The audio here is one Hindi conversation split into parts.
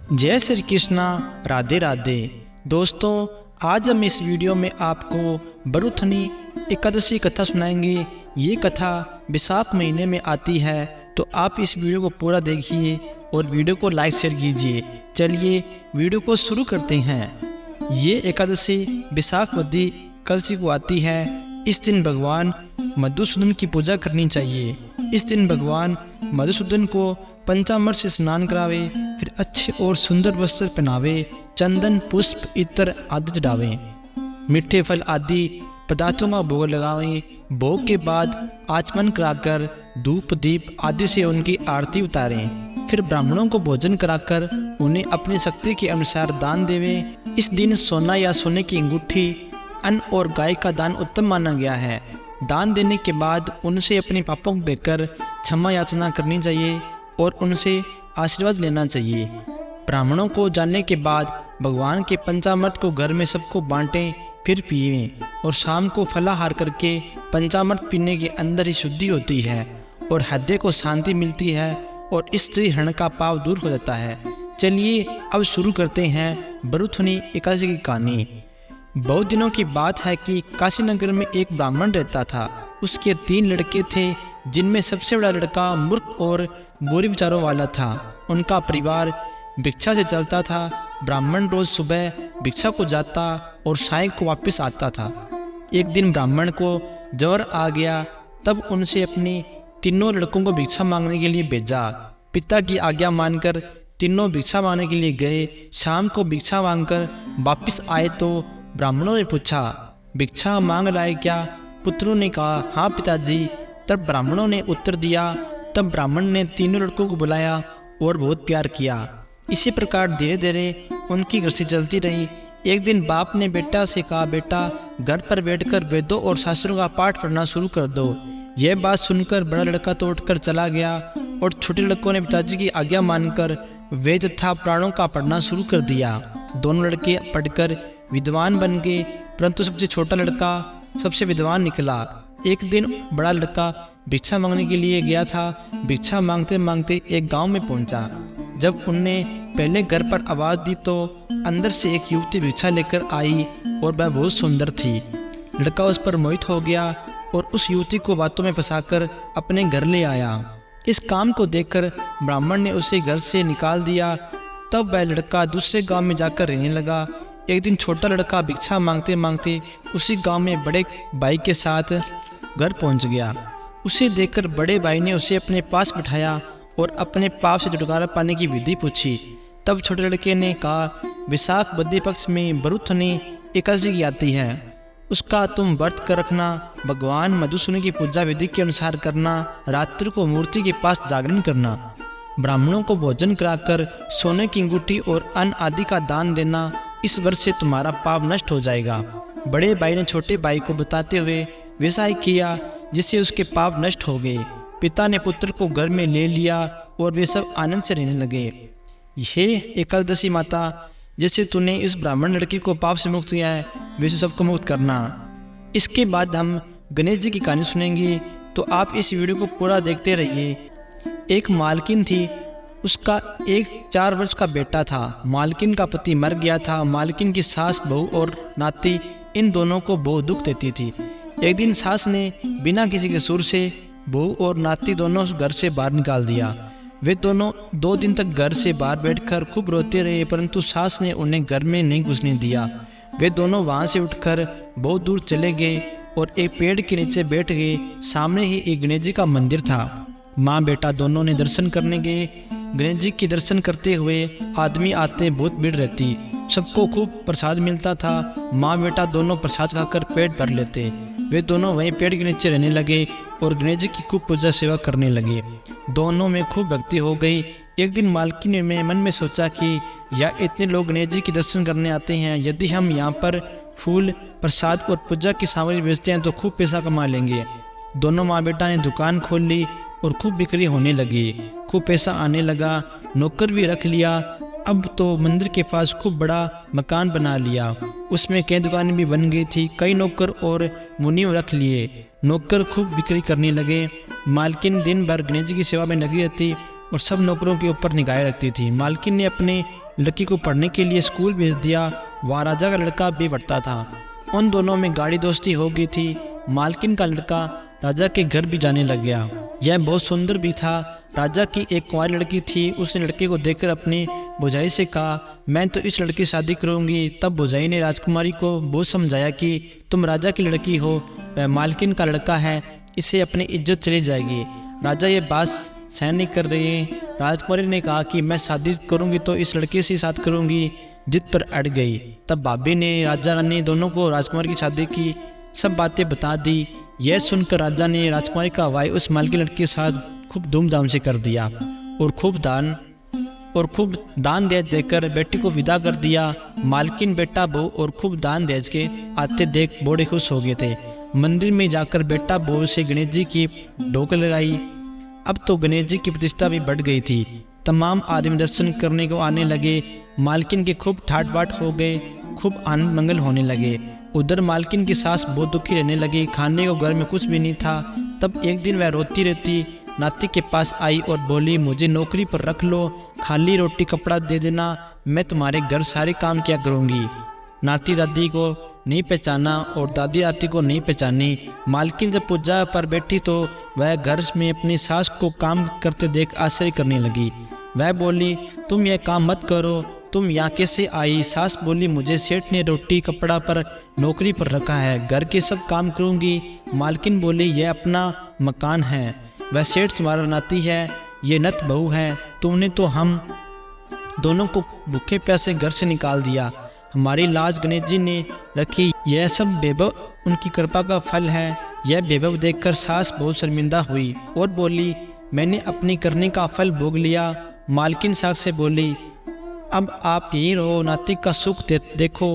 जय श्री कृष्णा, राधे राधे। दोस्तों, आज हम इस वीडियो में आपको बरुथनी एकादशी कथा सुनाएंगे। ये कथा विशाख महीने में आती है, तो आप इस वीडियो को पूरा देखिए और वीडियो को लाइक शेयर कीजिए। चलिए वीडियो को शुरू करते हैं। ये एकादशी विशाख वद्दी एकादशी को आती है। इस दिन भगवान मधुसूदन की पूजा करनी चाहिए। इस दिन भगवान मधुसूदन को पंचामृत से स्नान करावे, फिर अच्छे और सुंदर वस्त्र पहनावे, चंदन पुष्प इत्र आदि चढ़ावे, मीठे फल आदि पदार्थों का भोग लगावे। भोग के बाद आचमन कराकर धूप दीप आदि से उनकी आरती उतारें। फिर ब्राह्मणों को भोजन कराकर उन्हें अपनी शक्ति के अनुसार दान देवें। इस दिन सोना या सोने की अंगूठी, अन्न और गाय का दान उत्तम माना गया है। दान देने के बाद उनसे अपने पापों को देखकर क्षमा याचना करनी चाहिए और उनसे आशीर्वाद लेना चाहिए। ब्राह्मणों को जानने के बाद भगवान के पंचामृत को घर में सबको बांटें, फिर पिएं और शाम को फलाहार करके पंचामृत पीने के अंदर ही शुद्धि होती है और हृदय को शांति मिलती है और स्त्री हरण का पाप दूर हो जाता है। चलिए अब शुरू करते हैं बरुथनी एकादशी की कहानी। बहुत दिनों की बात है कि काशी नगर में एक ब्राह्मण रहता था। उसके 3 लड़के थे, जिनमें सबसे बड़ा लड़का मूर्ख और बुरे विचारों वाला था। उनका परिवार भिक्षा से चलता था। ब्राह्मण रोज सुबह भिक्षा को जाता और साय को वापस आता था। एक दिन ब्राह्मण को ज्वर आ गया, तब उनसे अपने तीनों लड़कों को भिक्षा मांगने के लिए भेजा। पिता की आज्ञा मानकर तीनों भिक्षा मांगने के लिए गए। शाम को भिक्षा मांगकर वापस आए तो ब्राह्मणों ने पूछा, भिक्षा मांग लाए क्या? पुत्रों ने कहा, हाँ पिताजी। तब ब्राह्मणों ने उत्तर दिया। तब ब्राह्मण ने तीनों लड़कों को बुलाया और बहुत प्यार किया। इसी प्रकार धीरे धीरे उनकी गृहस्थी चलती रही। एक दिन बाप ने बेटा से कहा, बेटा घर पर बैठकर वेदों और शास्त्रों का पाठ पढ़ना शुरू कर दो। यह बात सुनकर बड़ा लड़का तो उठकर चला गया और छोटे लड़कों ने पिताजी की आज्ञा मानकर वेद तथा पुराणों का पढ़ना शुरू कर दिया। दोनों लड़के पढ़कर विद्वान बन गए, परंतु सबसे छोटा लड़का सबसे विद्वान निकला। एक दिन बड़ा लड़का भिक्षा मांगने के लिए गया था। भिक्षा मांगते मांगते एक गांव में पहुंचा। जब उनने पहले घर पर आवाज़ दी तो अंदर से एक युवती भिक्षा लेकर आई और वह बहुत सुंदर थी। लड़का उस पर मोहित हो गया और उस युवती को बातों में फंसाकर अपने घर ले आया। इस काम को देखकर ब्राह्मण ने उसे घर से निकाल दिया। तब वह लड़का दूसरे गांव में जाकर रहने लगा। एक दिन छोटा लड़का भिक्षा मांगते मांगते उसी गांव में बड़े भाई के साथ घर पहुंच गया। उसे देखकर बड़े भाई ने उसे अपने पास बिठाया और अपने पाप से छुटकारा पाने की विधि पूछी। तब छोटे लड़के ने कहा, विशाख वद्दी पक्ष में बरुथनी एकादशी की आती है, उसका तुम व्रत कर रखना। भगवान मधुसूदन की पूजा विधि के अनुसार करना। रात्रि को मूर्ति के पास जागरण करना। ब्राह्मणों को भोजन कराकर सोने की अंगूठी और अन्न आदि का दान देना। इस वर्ष से तुम्हारा पाप नष्ट हो जाएगा। बड़े भाई ने छोटे भाई को बताते हुए वैसा ही किया, जिससे उसके पाप नष्ट हो गए। पिता ने पुत्र को घर में ले लिया और वे सब आनंद से रहने लगे। हे एकादशी माता, जैसे तूने इस ब्राह्मण लड़की को पाप से मुक्त किया है, वैसे सबको मुक्त करना। इसके बाद हम गणेश जी की कहानी सुनेंगे, तो आप इस वीडियो को पूरा देखते रहिए। एक मालकिन थी, उसका एक 4 वर्ष का बेटा था। मालकिन का पति मर गया था। मालकिन की सास, बहू और नाती इन दोनों को बहुत दुख देती थी। एक दिन सास ने बिना किसी के सुर से बहू और नाती दोनों घर से बाहर निकाल दिया। वे दोनों 2 दिन तक घर से बाहर बैठकर खूब रोते रहे, परंतु सास ने उन्हें घर में नहीं घुसने दिया। वे दोनों वहां से उठकर बहुत दूर चले गए और एक पेड़ के नीचे बैठ गए। सामने ही एक गणेश जी का मंदिर था। माँ बेटा दोनों ने दर्शन करने गए। गणेश जी के दर्शन करते हुए आदमी आते, बहुत भीड़ रहती। सबको खूब प्रसाद मिलता था। माँ बेटा दोनों प्रसाद खाकर पेट भर लेते। वे दोनों वहीं पेड़ के नीचे रहने लगे और गणेश जी की खूब पूजा सेवा करने लगे। दोनों में खूब भक्ति हो गई। एक दिन मालकिन ने मन में सोचा कि यह इतने लोग गणेश जी के दर्शन करने आते हैं, यदि हम यहाँ पर फूल प्रसाद और पूजा की सामग्री बेचते हैं तो खूब पैसा कमा लेंगे। दोनों माँ बेटा ने दुकान खोल ली और खूब बिक्री होने लगी। खूब पैसा आने लगा। नौकर भी रख लिया। अब तो मंदिर के पास खूब बड़ा मकान बना लिया। उसमें कई दुकानें भी बन गई थी। कई नौकर और मुनीम रख लिए। नौकर खूब बिक्री करने लगे। मालकिन दिन भर गणेश जी की सेवा में लगी रहती और सब नौकरों के ऊपर निगाहें रखती थी। मालकिन ने अपने लड़की को पढ़ने के लिए स्कूल भेज दिया। वहाँ राजा का लड़का भी पढ़ता था। उन दोनों में गाढ़ी दोस्ती हो गई थी। मालकिन का लड़का राजा के घर भी जाने लग गया। यह बहुत सुंदर भी था। राजा की एक कुंवारी लड़की थी। उसने लड़के को देखकर अपनी भौजाई से कहा, मैं तो इस लड़की से शादी करूंगी। तब भौजाई ने राजकुमारी को बहुत समझाया कि तुम राजा की लड़की हो, वह मालकिन का लड़का है, इससे अपनी इज्जत चली जाएगी। राजा ये बात सहन नहीं कर रहे। राजकुमारी ने कहा कि मैं शादी करूंगी तो इस लड़के से साथ करूंगी। जिद पर अड़ गई। तब भाभी ने राजा रानी दोनों को राजकुमारी की शादी की सब बातें बता दी। यह सुनकर राजा ने राजकुमारी का वाई उस मालकिन लड़के के साथ खूब धूमधाम से कर दिया और खूब दान दहेज देकर बेटी को विदा कर दिया। मालकिन बेटा बहू और खूब दान दहेज के आते देख बड़े खुश हो गए थे। मंदिर में जाकर बेटा बहू से गणेश जी की ढोक लगाई। अब तो गणेश जी की प्रतिष्ठा भी बढ़ गई थी। तमाम आदमी दर्शन करने को आने लगे। मालकिन के खूब ठाट बाट हो गए, खूब आनंद मंगल होने लगे। उधर मालकिन की सास बहुत दुखी रहने लगी। खाने को घर में कुछ भी नहीं था। तब एक दिन वह रोती रहती नाती के पास आई और बोली, मुझे नौकरी पर रख लो, खाली रोटी कपड़ा दे देना, मैं तुम्हारे घर सारे काम किया करूँगी। नाती दादी को नहीं पहचाना और दादी नाती को नहीं पहचानी। मालकिन जब पूजा पर बैठी तो वह घर में अपनी सास को काम करते देख आश्चर्य करने लगी। वह बोली, तुम यह काम मत करो, तुम यहाँ कैसे आई? सास बोली, मुझे सेठ ने रोटी कपड़ा पर नौकरी पर रखा है, घर के सब काम करूँगी। मालकिन बोली, यह अपना मकान है, वह सेठ तुम्हारा नाती है, ये नत बहू है, तुमने तो हम दोनों को भूखे प्यासे घर से निकाल दिया, हमारी लाज गणेश जी ने रखी, यह सब वैभव उनकी कृपा का फल है। यह वैभव देखकर सास बहुत शर्मिंदा हुई और बोली, मैंने अपनी करने का फल भोग लिया। मालकिन सास से बोली, अब आप यहीं रहो, नाती का सुख देखो।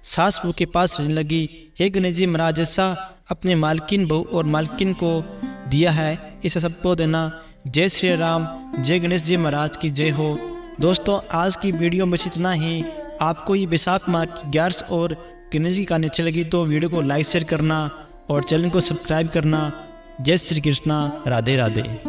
सास बहू के पास रहने लगी। हे गणेश जी महाराज, जैसा अपने मालकिन बहू और मालकिन को दिया है इसे सबको देना। जय श्री राम, जय गणेश जी महाराज की जय हो। दोस्तों, आज की वीडियो में इतना ही। आपको ये बैसाख माह की 11 और गणेश जी कहानी अच्छी लगी तो वीडियो को लाइक शेयर करना और चैनल को सब्सक्राइब करना। जय श्री कृष्णा, राधे राधे।